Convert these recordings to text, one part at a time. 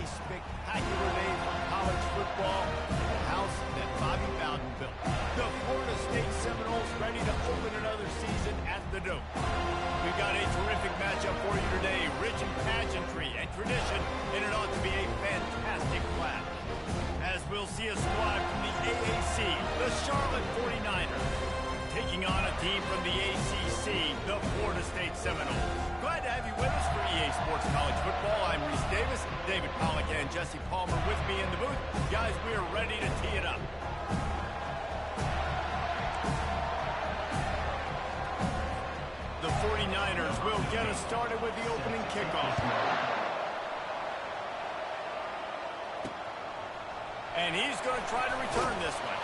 spectacular day for college football in the house that Bobby Bowden built. The Florida State Seminoles ready to open another season at the Dome. We've got a terrific matchup for you today, rich in pageantry and tradition, and it ought to be a fantastic clash. As we'll see a squad from the AAC, the Charlotte 49ers, taking on a team from the ACC, the Florida State Seminoles. Glad to have you with us for EA Sports College Football. I'm Reese Davis, David Pollack and Jesse Palmer with me in the booth. Guys, we are ready to tee it up. The 49ers will get us started with the opening kickoff. And he's going to try to return this one.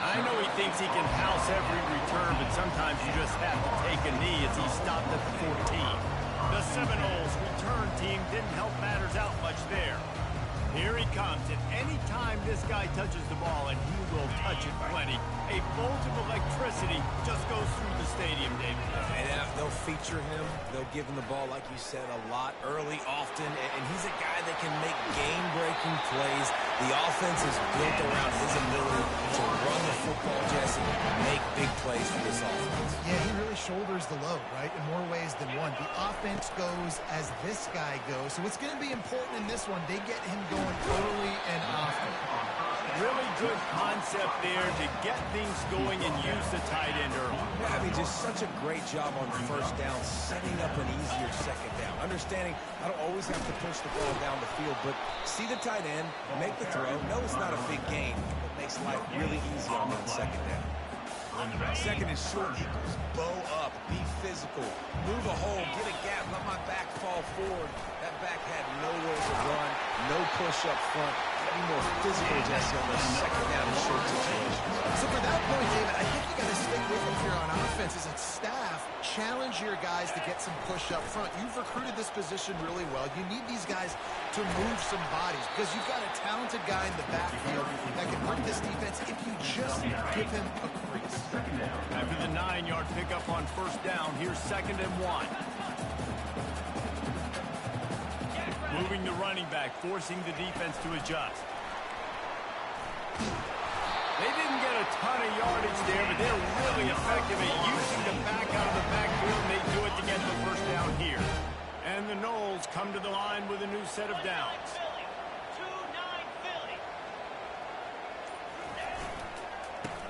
I know he thinks he can house every return, but sometimes you just have to take a knee as he stopped at the 14. The Seminoles return team didn't help matters out much there. Here he comes, and any time this guy touches the ball, and he will touch it plenty, a bolt of electricity just goes through the stadium, David. And they'll feature him. They'll give him the ball, like you said, a lot, early, often, and he's a guy that can make game-breaking plays. The offense is built around his ability to run the football, Jesse, and make big plays for this offense. Yeah, he really shoulders the load, right, in more ways than one. The offense goes as this guy goes, so it's going to be important in this one. They get him going early and often. Really good concept there to get things going and use the tight end early. Yeah, I mean, just such a great job on first down, setting up an easier second down. Understanding I don't always have to push the ball down the field, but see the tight end, make the throw. No, it's not a big gain, but makes life really easy on that second down. Second and short equals bow up, be physical, move a hole, get a gap, let my back fall forward. That back had nowhere to run, no push up front. Be more physical, Jesse, on those second down and short situations. So for that point, David, I think you got to stick with him here on offense as a staff. Challenge your guys to get some push up front. You've recruited this position really well. You need these guys to move some bodies because you've got a talented guy in the backfield that can hurt this defense if you just give him a crease. After the 9-yard pickup on first down, here's 2nd and 1. Moving the running back, forcing the defense to adjust. They didn't get a ton of yardage there, but they're really effective at using the back out of the backfield, and they do it to get the first down here. And the Noles come to the line with a new set of downs.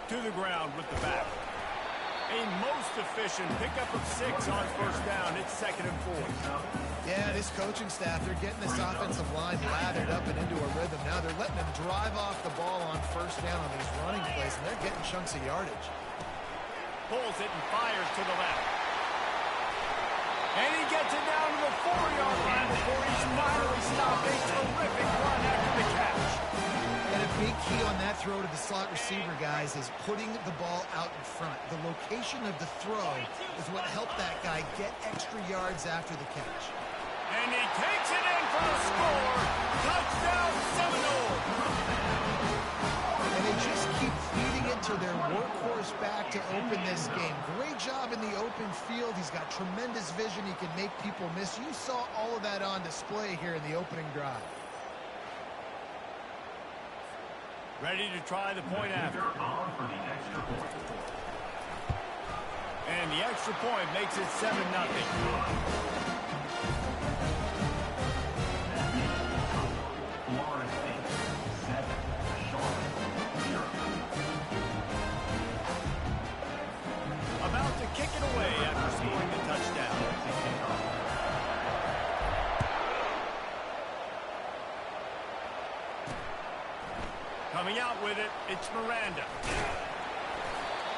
To the ground with the back. A most efficient pickup of 6 on first down. It's 2nd and 4. Yeah, this coaching staff, they're getting this offensive line lathered up and into a rhythm. Now they're letting them drive off the ball on first down on these running plays, and they're getting chunks of yardage. Pulls it and fires to the left. And he gets it down to the 4-yard line before he's finally stopped. A terrific run after the catch. And a big key on that throw to the slot receiver, guys, is putting the ball out in front. The location of the throw is what helped that guy get extra yards after the catch. And he takes it in for a score. Touchdown, Seminoles. And they just keep feeding it to their workhorse back to open this game. Great job in the open field. He's got tremendous vision. He can make people miss. You saw all of that on display here in the opening drive. Ready to try the point after. And the extra point makes it 7-0. About to kick it away after scoring the touchdown. Coming out with it, it's Miranda.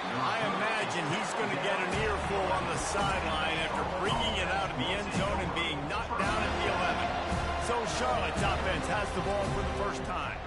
I imagine he's going to get an earful on the sideline after bringing it out of the end zone and being knocked down at the 11. So Charlotte's offense has the ball for the first time.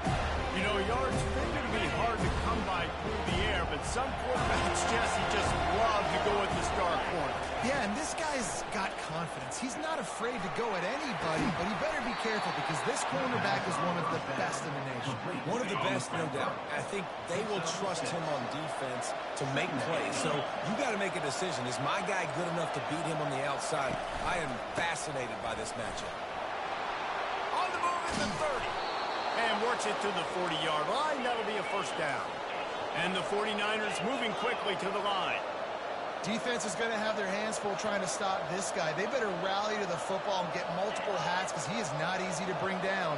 You know, yards figure to be hard to come by through the air, but some quarterbacks, Jesse, just love to go at the star corner. Yeah, and this guy's got confidence. He's not afraid to go at anybody, but he better be careful because this cornerback is one of the best in the nation. One of the best, no doubt. I think they will trust him on defense to make plays. So you got to make a decision. Is my guy good enough to beat him on the outside? I am fascinated by this matchup. On the move at the 30. And works it to the 40-yard line. That'll be a first down. And the 49ers moving quickly to the line. Defense is going to have their hands full trying to stop this guy. They better rally to the football and get multiple hats because he is not easy to bring down.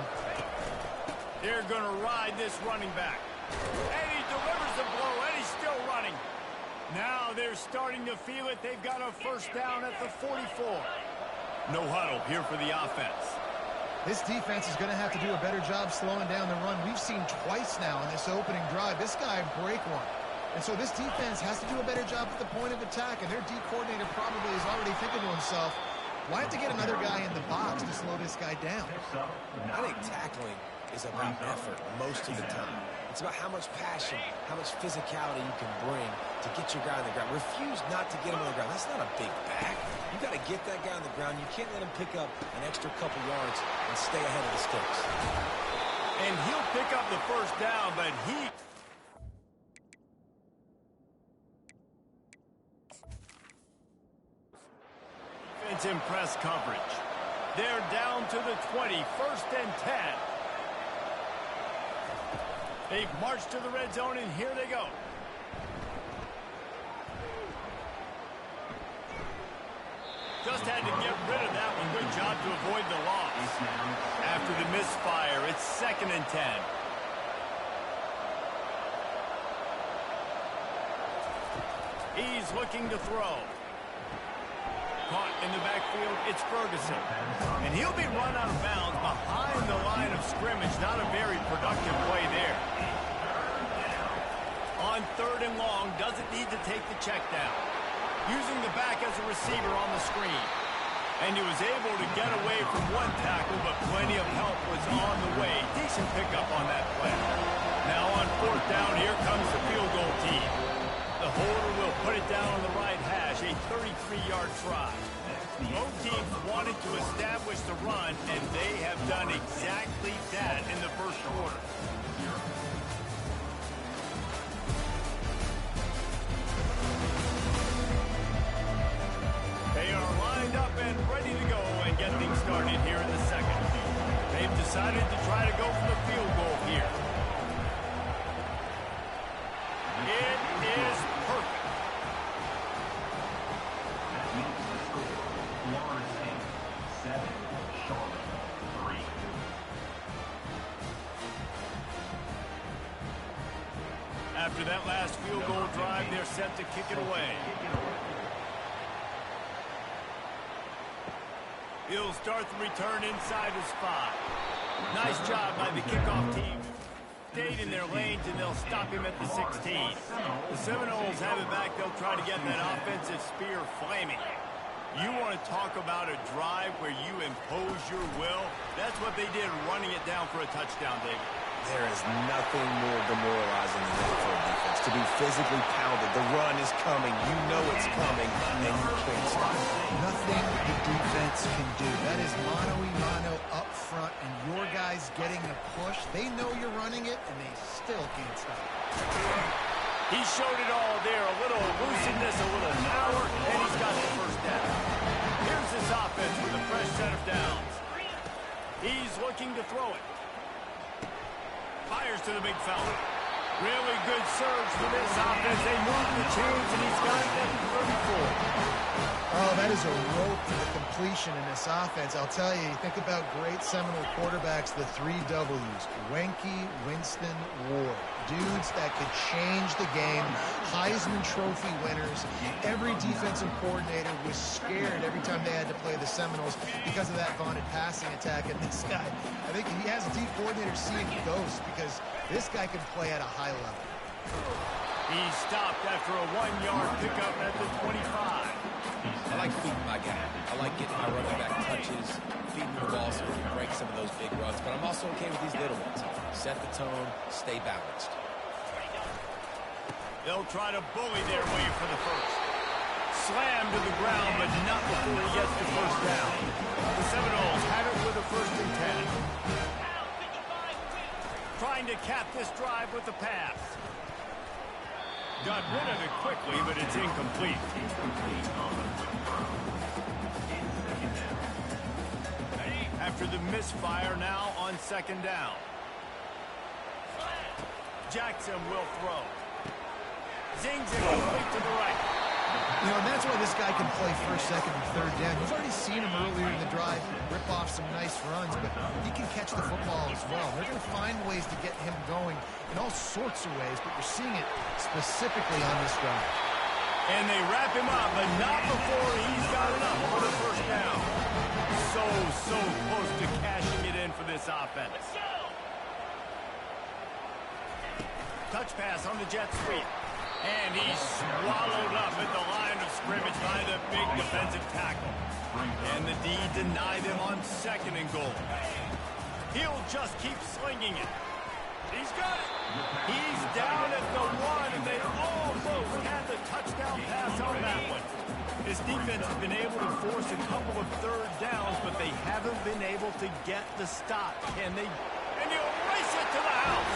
They're going to ride this running back. And he delivers the blow, and he's still running. Now they're starting to feel it. They've got a first down at the 44. No huddle here for the offense. This defense is going to have to do a better job slowing down the run. We've seen twice now in this opening drive. This guy break one. And so this defense has to do a better job at the point of attack, and their D coordinator probably is already thinking to himself, why have to get another guy in the box to slow this guy down? I think tackling is about effort most of the time. It's about how much passion, how much physicality you can bring to get your guy on the ground. Refuse not to get him on the ground. That's not a big back. You got to get that guy on the ground. You can't let him pick up an extra couple yards and stay ahead of the sticks. And he'll pick up the first down, but he... It's in press coverage. They're down to the 20, 1st and 10. They've marched to the red zone, and here they go. Just had to get rid of that one. Good job to avoid the loss. After the misfire, it's 2nd and 10. He's looking to throw. Caught in the backfield, it's Ferguson. And he'll be run out of bounds behind the line of scrimmage. Not a very productive play there. On 3rd and long, doesn't need to take the check down. Using the back as a receiver on the screen. And he was able to get away from one tackle, but plenty of help was on the way. Decent pickup on that play. Now on 4th down, here comes the field goal team. The holder will put it down on the right hash, a 33-yard try. Both teams wanted to establish the run, and they have done exactly that in the first quarter. They are lined up and ready to go and get things started here in the second. They've decided to try to go for the field goal here. It is perfect. After that last field goal drive, they're set to kick it away. He'll start the return inside his 5. Nice job by the kickoff team. Stayed in their lanes, and they'll stop him at the 16. The Seminoles have it back. They'll try to get that offensive spear flaming. You want to talk about a drive where you impose your will? That's what they did, running it down for a touchdown, David. There is nothing more demoralizing than that for a defense. To be physically pounded. The run is coming. You know it's coming, and you can't stop it. Nothing the defense can do. That is mano-a-mano up front, and your guys getting a push. They know you're running it, and they still can't stop it. He showed it all there. A little elusiveness, a little power, and he's got the first down. Here's this offense with a fresh set of downs. He's looking to throw it. Fires to the big fella. Really good surge for this offense. They move the chains, and he's got it at 34. Oh, that is a rope to the completion in this offense. I'll tell you, you think about great Seminole quarterbacks, the 3 W's. Wenke, Winston, Ward. Dudes that could change the game. Heisman Trophy winners. Every defensive coordinator was scared every time they had to play the Seminoles because of that vaunted passing attack. And this guy, I think he has a D coordinator seeing ghosts because this guy can play at a high level. He stopped after a 1-yard pickup at the 25. I like feeding my guy. I like getting my running back touches, feeding the ball so we can break some of those big runs. But I'm also okay with these little ones. Set the tone, stay balanced. They'll try to bully their way for the first. Slammed to the ground, but not before he gets the first down. The Seminoles have it with a 1st and 10. Trying to cap this drive with the pass. Got rid of it quickly, but it's incomplete. After the misfire, now on 2nd down. Jackson will throw. Zings it complete to the right. You know, and that's why this guy can play first, second, and third down. You've already seen him earlier in the drive rip off some nice runs, but he can catch the football as well. They're going to find ways to get him going in all sorts of ways, but you're seeing it specifically on this drive. And they wrap him up, but not before he's got enough for the first down. So close to cashing it in for this offense. Touch pass on the jet sweep. And he's swallowed up at the line of scrimmage by the big defensive tackle. And the D denied him on 2nd and goal. He'll just keep slinging it. He's got it. He's down at the 1, and they almost had the touchdown pass on that one. This defense has been able to force a couple of third downs, but they haven't been able to get the stop. Can they? And he'll race it to the house.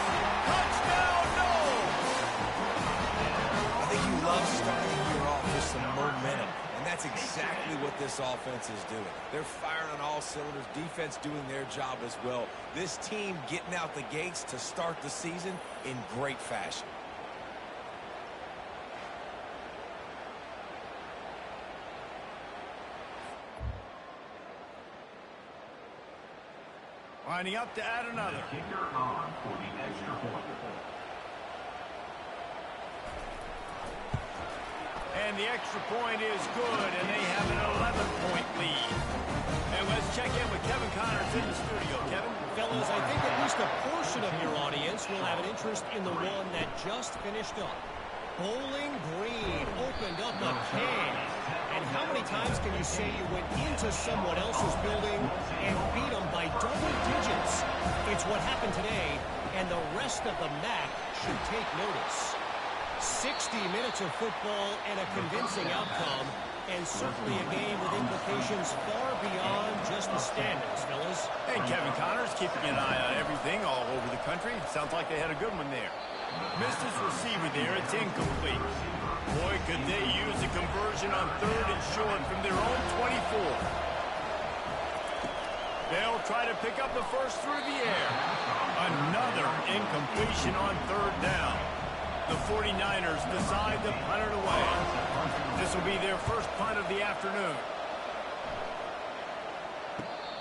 Touchdown, no! I think you love starting the year off with some momentum, and that's exactly what this offense is doing. They're firing on all cylinders, defense doing their job as well. This team getting out the gates to start the season in great fashion. Lining up to add another. Kicker on for the extra point. And the extra point is good, and they have an 11-point lead. And let's check in with Kevin Connors in the studio. Kevin? Fellas, I think at least a portion of your audience will have an interest in the one that just finished up. Bowling Green opened up a can. And how many times can you say you went into someone else's building and beat them by double digits? It's what happened today, and the rest of the MAC should take notice. 60 minutes of football and a convincing outcome, and certainly a game with implications far beyond just the standings, fellas. And Kevin Connors keeping an eye on everything all over the country. Sounds like they had a good one there. Missed his receiver there. It's incomplete. Boy, could they use a conversion on 3rd and short from their own 24. They'll try to pick up the first through the air. Another incompletion on 3rd down. The 49ers decide to punt it away. This will be their first punt of the afternoon.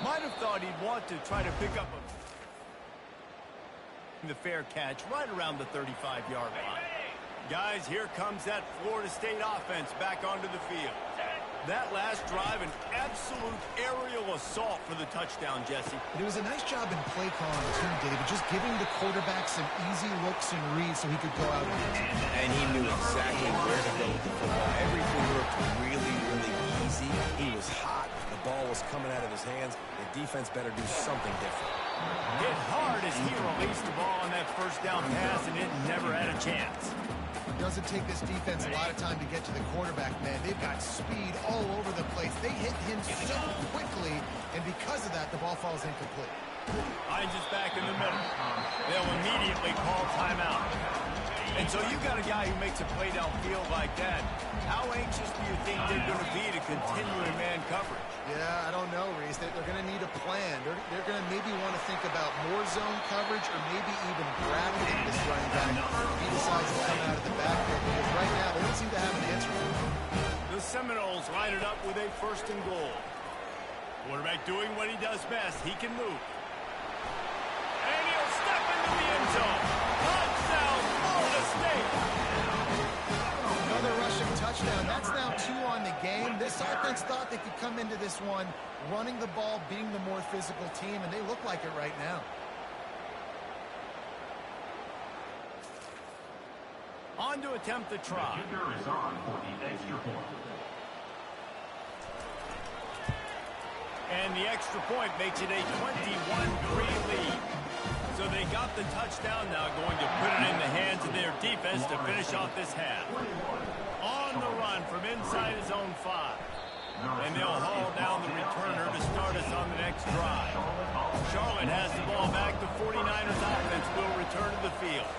Might have thought he'd want to try to pick up the fair catch right around the 35-yard line. Guys, here comes that Florida State offense back onto the field. That last drive, an absolute aerial assault for the touchdown, Jesse. But it was a nice job in play calling, too, David, just giving the quarterback some easy looks and reads so he could go out And he knew exactly where to go with the football. Everything looked really easy. He was hot. The ball was coming out of his hands. The defense better do something different. Hit hard as he released the ball on that first down pass, and it never had a chance. It doesn't take this defense a lot of time to get to the quarterback, man. They've got speed all over the place. They hit him so quickly, and because of that, the ball falls incomplete. Hines is back in the middle. They'll immediately call timeout. And so you got a guy who makes a play downfield like that. How anxious do you think they're going to be to continue in man coverage? Yeah, I don't know, Reese. They're going to need a plan. They're going to maybe want to think about more zone coverage or maybe even bracketing this running back if he decides to come out of the backfield. Because right now, they don't seem to have an answer for him. The Seminoles line it up with a 1st and goal. Quarterback doing what he does best. He can move. And he'll step into the end zone. Touchdown, Florida State. Another rushing touchdown. That's now 2 on the game. This offense thought they could come into this one running the ball, being the more physical team, and they look like it right now. On to attempt the try. The kicker is on for the extra point. And the extra point makes it a 21-3 lead. So they got the touchdown, now going to put it in the hands of their defense to finish off this half. On the run from inside his own 5. And they'll haul down the returner to start us on the next drive. Charlotte has the ball back. The 49ers offense will return to the field.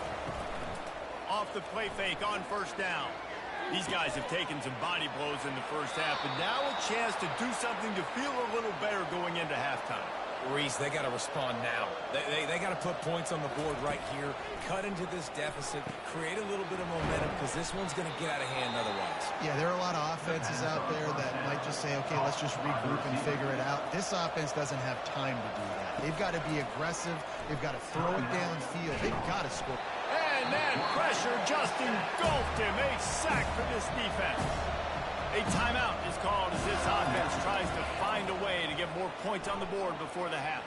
Off the play fake on 1st down. These guys have taken some body blows in the first half, but now a chance to do something to feel a little better going into halftime. Reese, they got to respond now. They got to put points on the board right here, cut into this deficit, create a little bit of momentum, because this one's going to get out of hand otherwise. Yeah, there are a lot of offenses out there that might just say, okay, let's just regroup and figure it out. This offense doesn't have time to do that. They've got to be aggressive. They've got to throw it downfield. They've got to score. And then pressure just engulfed him. A sack for this defense. A timeout is called as this offense tries to find a way to get more points on the board before the half.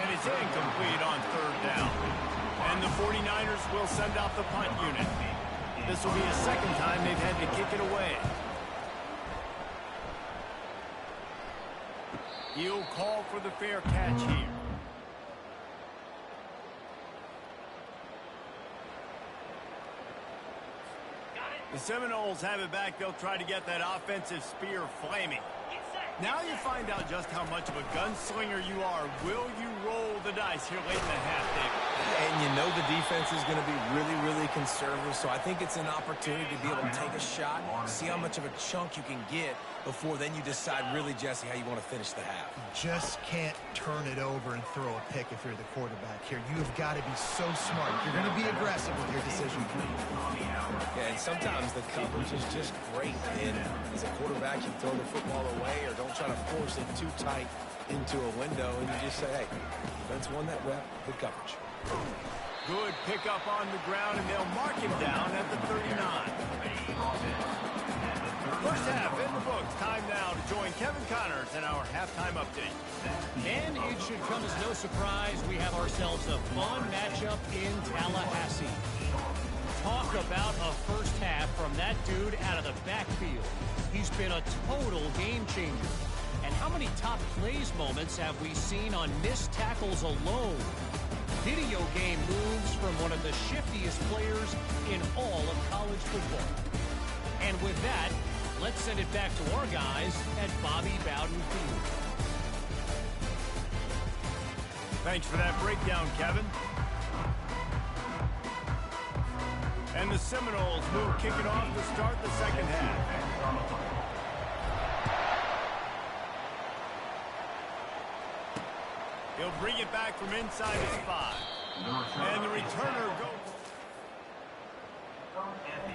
And it's incomplete on third down. And the 49ers will send out the punt unit. This will be the second time they've had to kick it away. He'll call for the fair catch here. The Seminoles have it back. They'll try to get that offensive spear flaming. Now you find out just how much of a gunslinger you are. Will you roll the dice here late in the half, David? And you know the defense is going to be really, really conservative, so I think it's an opportunity to be able to take a shot, see how much of a chunk you can get before then you decide really, Jesse, how you want to finish the half. Just can't turn it over and throw a pick if you're the quarterback here. You've got to be so smart. You're going to be aggressive with your decision. Yeah, and sometimes the coverage is just great. And as a quarterback, you throw the football away or don't try to force it too tight into a window, and you just say, hey, defense won that rep, good coverage. Good pickup on the ground, and they'll mark him down at the 39. First half in the books. Time now to join Kevin Connors in our halftime update. And it should come as no surprise we have ourselves a fun matchup in Tallahassee. Talk about a first half from that dude out of the backfield. He's been a total game changer. And how many top plays moments have we seen on missed tackles alone? Video game moves from one of the shiftiest players in all of college football. And with that, let's send it back to our guys at Bobby Bowden Field. Thanks for that breakdown, Kevin. And the Seminoles will kick it off to start the second half. He'll bring it back from inside his 5. And the returner goes.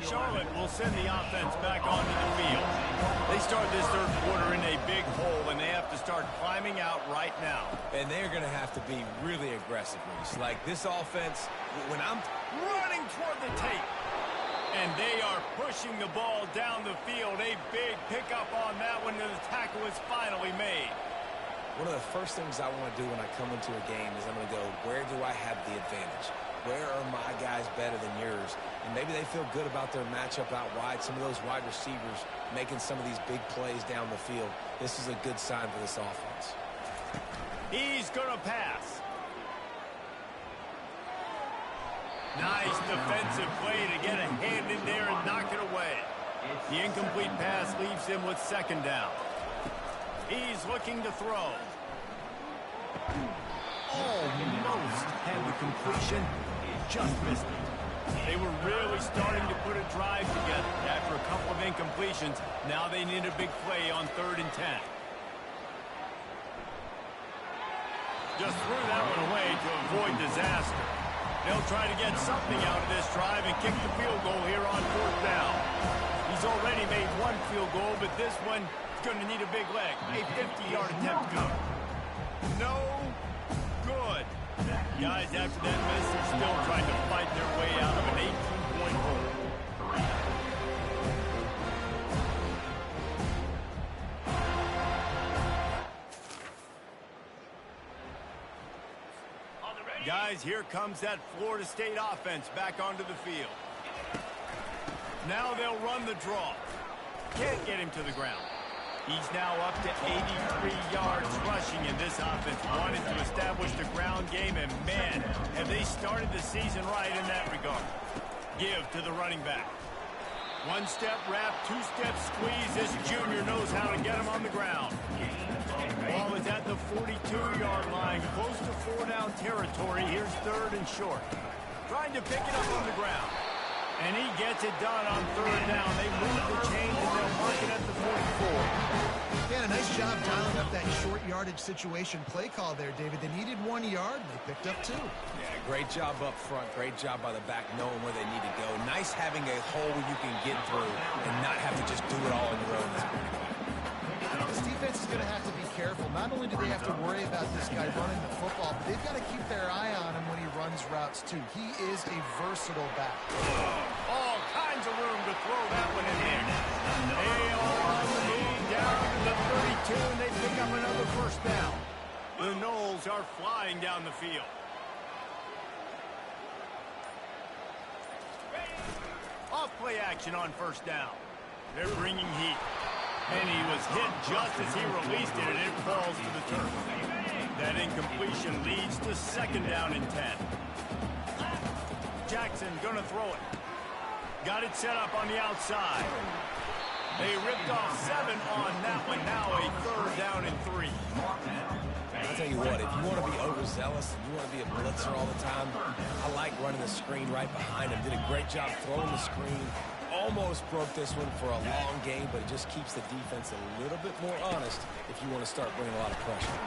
Charlotte will send the offense back onto the field. They start this third quarter in a big hole, and they have to start climbing out right now. And they're going to have to be really aggressive, Reese. Like this offense, when I'm Running toward the tape. And they are pushing the ball down the field. A big pickup on that one, and the tackle is finally made. One of the first things I want to do when I come into a game is I'm going to go, where do I have the advantage? Where are my guys better than yours? And maybe they feel good about their matchup out wide. Some of those wide receivers making some of these big plays down the field. This is a good sign for this offense. He's going to pass. Nice defensive play to get a hand in there and knock it away. The incomplete pass leaves him with second down. He's looking to throw. Almost had the completion. Just missed it. They were really starting to put a drive together. After a couple of incompletions, now they need a big play on 3rd and 10. Just threw that one away to avoid disaster. They'll try to get something out of this drive and kick the field goal here on 4th down. He's already made one field goal, but this one is going to need a big leg. A 50-yard attempt go. No good. Guys, after that miss, they're still trying to fight their way out of an 18-point hole. Guys, here comes that Florida State offense back onto the field. Now they'll run the draw. Can't get him to the ground. He's now up to 83 yards rushing, and this offense wanted to establish the ground game, and man, have they started the season right in that regard. Give to the running back. One-step wrap, two-step squeeze. This junior knows how to get him on the ground. Ball is at the 42-yard line, close to 4-down territory. Here's 3rd and short. Trying to pick it up on the ground. And he gets it done on 3rd down. They move the chains and they'll mark it at the 44. Yeah, nice job dialing up that short yardage situation play call there, David. They needed 1 yard, and they picked up 2. Yeah, great job up front. Great job by the back knowing where they need to go. Nice having a hole you can get through and not have to just do it all on your own. This defense is going to have to be careful. Not only do they have to worry about this guy running the football, but they've got to keep their eye on him when he runs routes, too. He is a versatile back. All kinds of room to throw that one in there. They are on the lead down to the 32, and they pick up another first down. The Noles are flying down the field. Off play action on first down. They're bringing heat. And he was hit just as he released it, and it falls to the turf. That incompletion leads to second down and 10. Jackson gonna throw it. Got it set up on the outside. They ripped off 7 on that one. Now a third down and 3. I'll tell you what, if you want to be overzealous and you want to be a blitzer all the time, I like running the screen right behind him. Did a great job throwing the screen. Almost broke this one for a long game, but it just keeps the defense a little bit more honest if you want to start bringing a lot of pressure.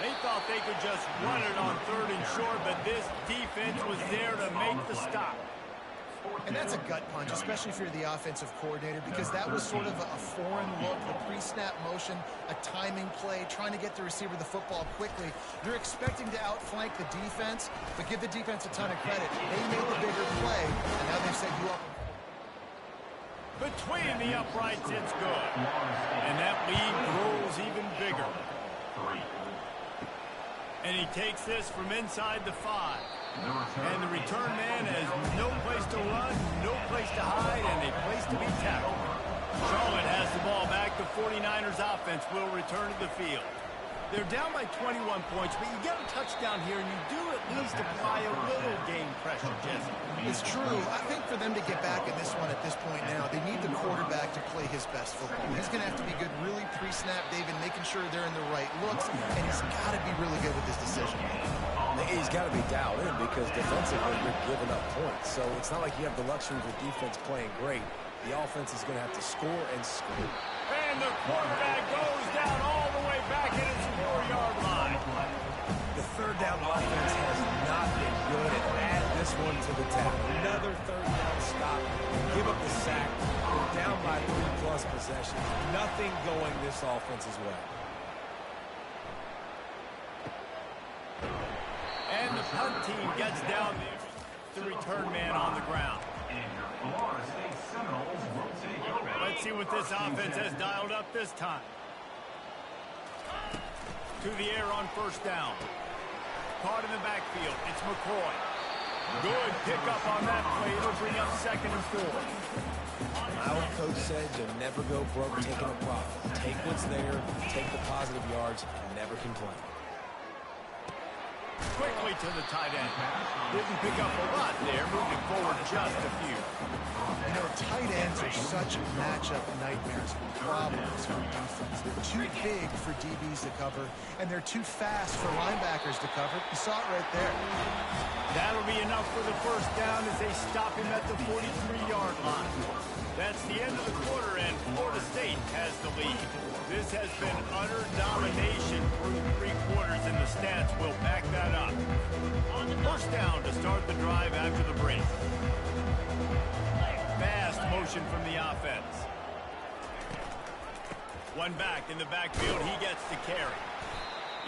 They thought they could just run it on third and short, but this defense was there to make the stop. And that's a gut punch, especially if you're the offensive coordinator, because that was sort of a foreign look, the pre-snap motion, a timing play, trying to get the receiver the football quickly. You're expecting to outflank the defense, but give the defense a ton of credit. They made the bigger play, and now they've set you up. Between the uprights, it's good. And that lead grows even bigger. And he takes this from inside the 5. And the return man has no place to run, no place to hide, and a place to be tackled. Charlotte has the ball back. The 49ers offense will return to the field. They're down by 21 points, but you get a touchdown here, and you do at least apply a little game pressure, Jesse. It's true. I think for them to get back in this one at this point now, they need the quarterback to play his best football. He's going to have to be good really pre-snap, David, making sure they're in the right looks, and he's got to be really good with his decision. He's got to be dialed in because defensively you're giving up points. So it's not like you have the luxury of the defense playing great. The offense is going to have to score and score. And the quarterback goes down all the way back in its 4-yard line. The third down offense has not been good at add this one to the tap. Another third down stop. Give up the sack. We're down by 3+ possessions. Nothing going this offense's way. And the punt team gets down there. The return man on the ground. Florida State Seminoles will take over. Let's see what this offense has dialed up this time. To the air on first down. Caught in the backfield. It's McCoy. Good pickup on that play. It'll bring up second and 4. My old coach said you'll never go broke taking a profit. Take what's there, take the positive yards, and never complain. Quickly to the tight end. Didn't pick up a lot there, moving forward just a few. You know, tight ends are such matchup nightmares, problems for defense. They're too big for DBs to cover, and they're too fast for linebackers to cover. You saw it right there. That'll be enough for the first down as they stop him at the 43-yard line. That's the end of the quarter, and Florida State has the lead. This has been utter domination through 3 quarters, and the stats will back that up. First down to start the drive after the break. Fast motion from the offense. One back in the backfield. He gets the carry.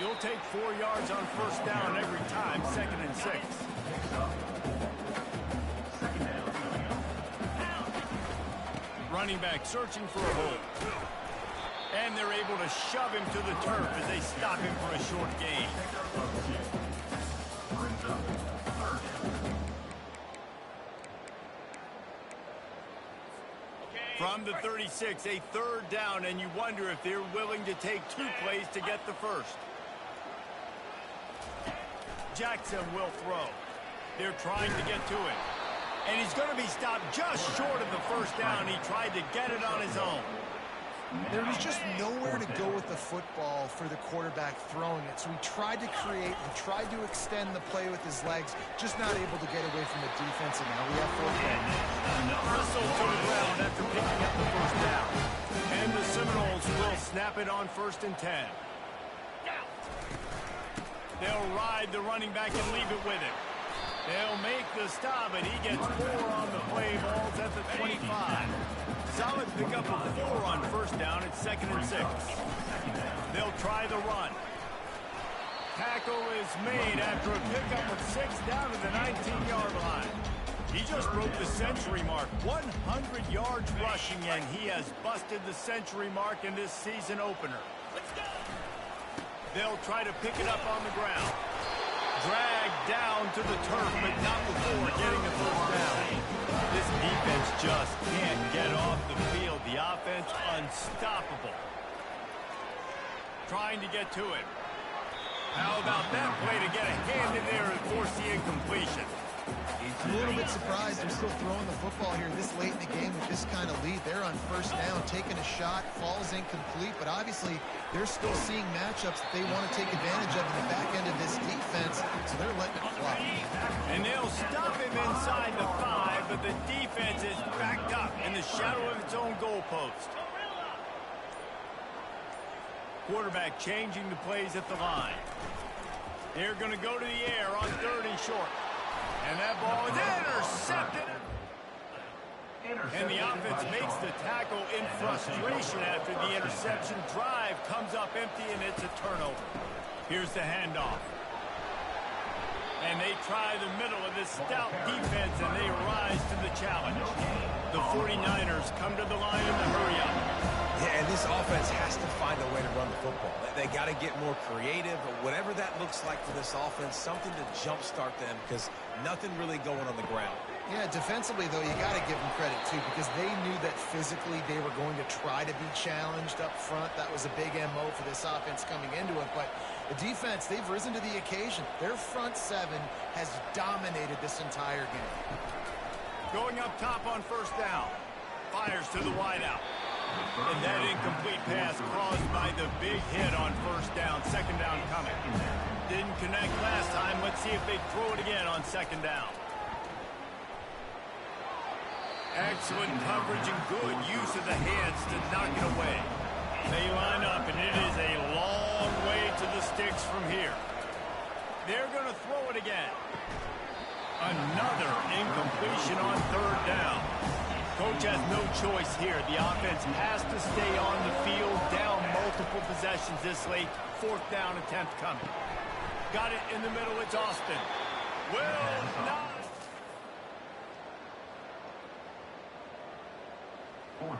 You'll take 4 yards on first down every time, 2nd and 6. Running back searching for a hole. And they're able to shove him to the turf as they stop him for a short gain. From the 36, a third down, and you wonder if they're willing to take 2 plays to get the first. Jackson will throw. They're trying to get to it. And he's going to be stopped just short of the first down. He tried to get it on his own. There was just nowhere to go with the football for the quarterback throwing it. So he tried to create and tried to extend the play with his legs, just not able to get away from the defense. And now we have 4th down. Whistle to the ground after picking up the first down. And the Seminoles will snap it on 1st and 10. They'll ride the running back and leave it with him. They'll make the stop, and he gets 4 on the play. Ball's at the 25. Solid pickup of 4 on 1st down. It's 2nd and 6. They'll try the run. Tackle is made after a pickup of 6 down to the 19-yard line. He just broke the century mark. 100 yards rushing, and he has busted the century mark in this season opener. They'll try to pick it up on the ground. Dragged down to the turf, but not before getting the 1st down. This defense just can't get off the field. The offense unstoppable. Trying to get to him. How about that play to get a hand in there and force the incompletion? A little bit surprised they're still throwing the football here this late in the game with this kind of lead. They're on 1st down, taking a shot, falls incomplete, but obviously they're still seeing matchups that they want to take advantage of in the back end of this defense, so they're letting it fly. And they'll stop him inside the 5, but the defense is backed up in the shadow of its own goalpost. Quarterback changing the plays at the line. They're going to go to the air on 3rd and short. And that ball is intercepted. And the offense makes the tackle in frustration after the interception. Drive comes up empty, and it's a turnover. Here's the handoff. And they try the middle of this stout defense, and they rise to the challenge. The 49ers come to the line in the hurry-up. Yeah, and this offense has to find a way to run the football. They got to get more creative, or whatever that looks like for this offense, something to jumpstart them, because nothing really going on the ground. Yeah, defensively, though, you got to give them credit, too, because they knew that physically they were going to try to be challenged up front. That was a big MO for this offense coming into it, but the defense, they've risen to the occasion. Their front 7 has dominated this entire game. Going up top on 1st down. Fires to the wideout. And that incomplete pass caused by the big hit on 1st down. 2nd down coming. Didn't connect last time. Let's see if they throw it again on 2nd down. Excellent coverage and good use of the hands to knock it away. They line up, and it is a long way to the sticks from here. They're going to throw it again. Another incompletion on 3rd down. Coach has no choice here. The offense has to stay on the field, down multiple possessions this late. 4th down attempt coming. Got it in the middle. It's Austin. Will not.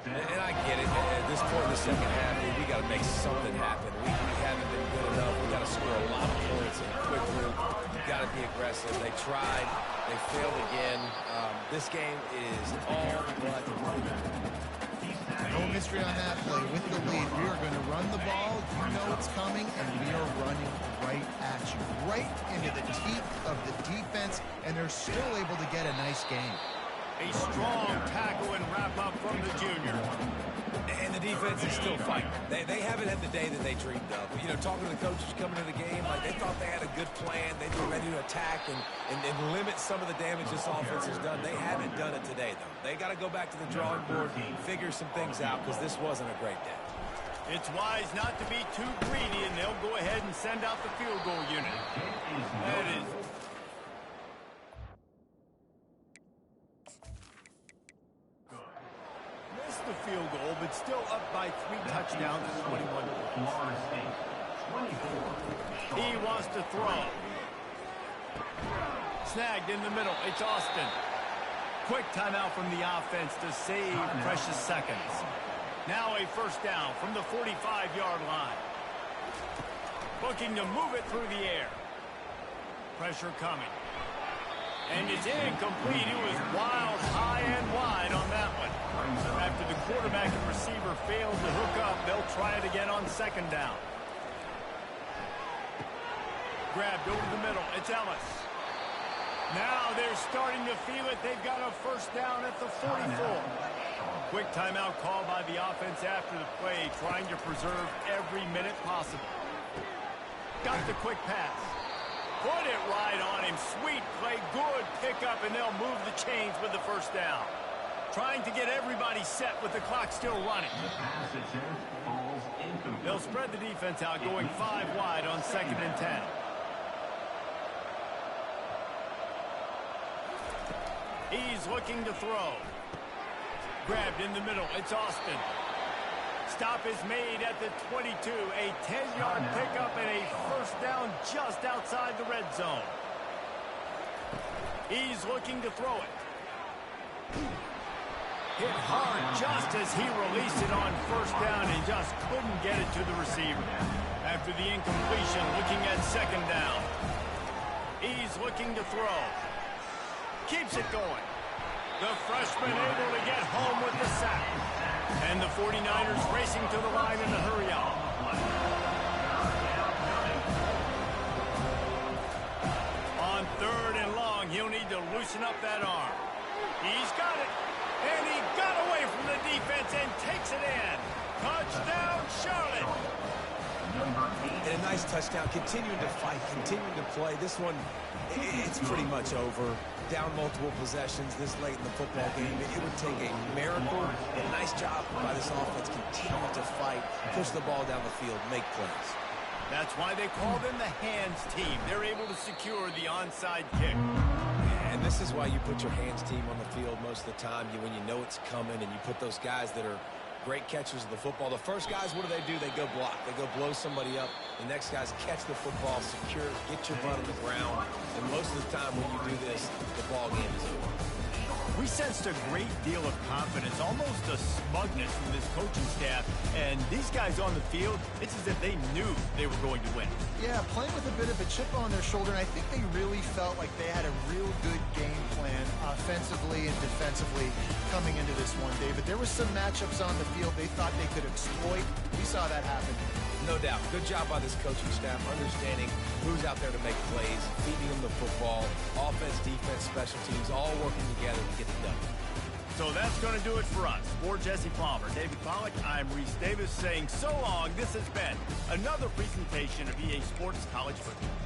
And I get it. At this point in the second half, we got to make something happen. We haven't been good enough. We got to score a lot of points and quickly. We got to be aggressive. They tried. They failed again. This game is all but No mystery on that play. With the lead, we are going to run the ball. You know it's coming, and we are running right at you, right into the teeth of the defense, and they're still able to get a nice game. A strong tackle and wrap-up from the junior. And the defense is still fighting. They haven't had the day that they dreamed of. You know, talking to the coaches coming into the game, like they thought they had a good plan. They were ready to attack and limit some of the damage this offense has done. They haven't done it today, though. They got to go back to the drawing board and figure some things out, because this wasn't a great day. It's wise not to be too greedy, and they'll go ahead and send out the field goal unit. That is... the field goal, but still up by 3 touchdowns to 21 points. He wants to throw. Snagged in the middle. It's Austin. Quick timeout from the offense to save precious seconds. Now a 1st down from the 45-yard line. Looking to move it through the air. Pressure coming. And it's incomplete. It was wild, high and wide on that one. After the quarterback and receiver failed to hook up, they'll try it again on 2nd down. Grabbed over the middle. It's Ellis. Now they're starting to feel it. They've got a 1st down at the 44. Quick timeout call by the offense after the play, trying to preserve every minute possible. Got the quick pass. Put it right on him. Sweet play. Good pickup, and they'll move the chains with the 1st down. trying to get everybody set with the clock still running. The pass attempt falls incomplete. They'll spread the defense out, going 5 wide on 2nd and 10. He's looking to throw. Grabbed in the middle. It's Austin. Stop is made at the 22. A 10-yard pickup and a first down just outside the red zone. He's looking to throw it. Hit hard just as he released it on first down and just couldn't get it to the receiver. After the incompletion, looking at 2nd down. He's looking to throw. Keeps it going. The freshman able to get home with the sack. And the 49ers racing to the line in a hurry up. On 3rd and long, he'll need to loosen up that arm. He's got it. And he got away from the defense and takes it in. Touchdown, Charlotte. And a nice touchdown. Continuing to fight, continuing to play. This one, it's pretty much over. Down multiple possessions this late in the football game. It would take a miracle. A nice job by this offense. Continue to fight, push the ball down the field, make plays. That's why they call them the hands team. They're able to secure the onside kick. And this is why you put your hands team on the field most of the time. When you know it's coming and you put those guys that are great catchers of the football. The first guys, what do? They go block. They go blow somebody up. The next guys catch the football, secure, get your butt on the ground. And most of the time when you do this, the ball game is over. We sensed a great deal of confidence, almost a smugness from this coaching staff. And these guys on the field, it's as if they knew they were going to win. Yeah, playing with a bit of a chip on their shoulder. And I think they really felt like they had a real good game plan offensively and defensively coming into this one, David. There were some matchups on the field they thought they could exploit. We saw that happen. No doubt. Good job by this coaching staff, understanding who's out there to make plays, feeding them the football, offense, defense, special teams, all working together to get it done. So that's going to do it for us. For Jesse Palmer, David Pollack, I'm Reese Davis saying so long. This has been another presentation of EA Sports College Football.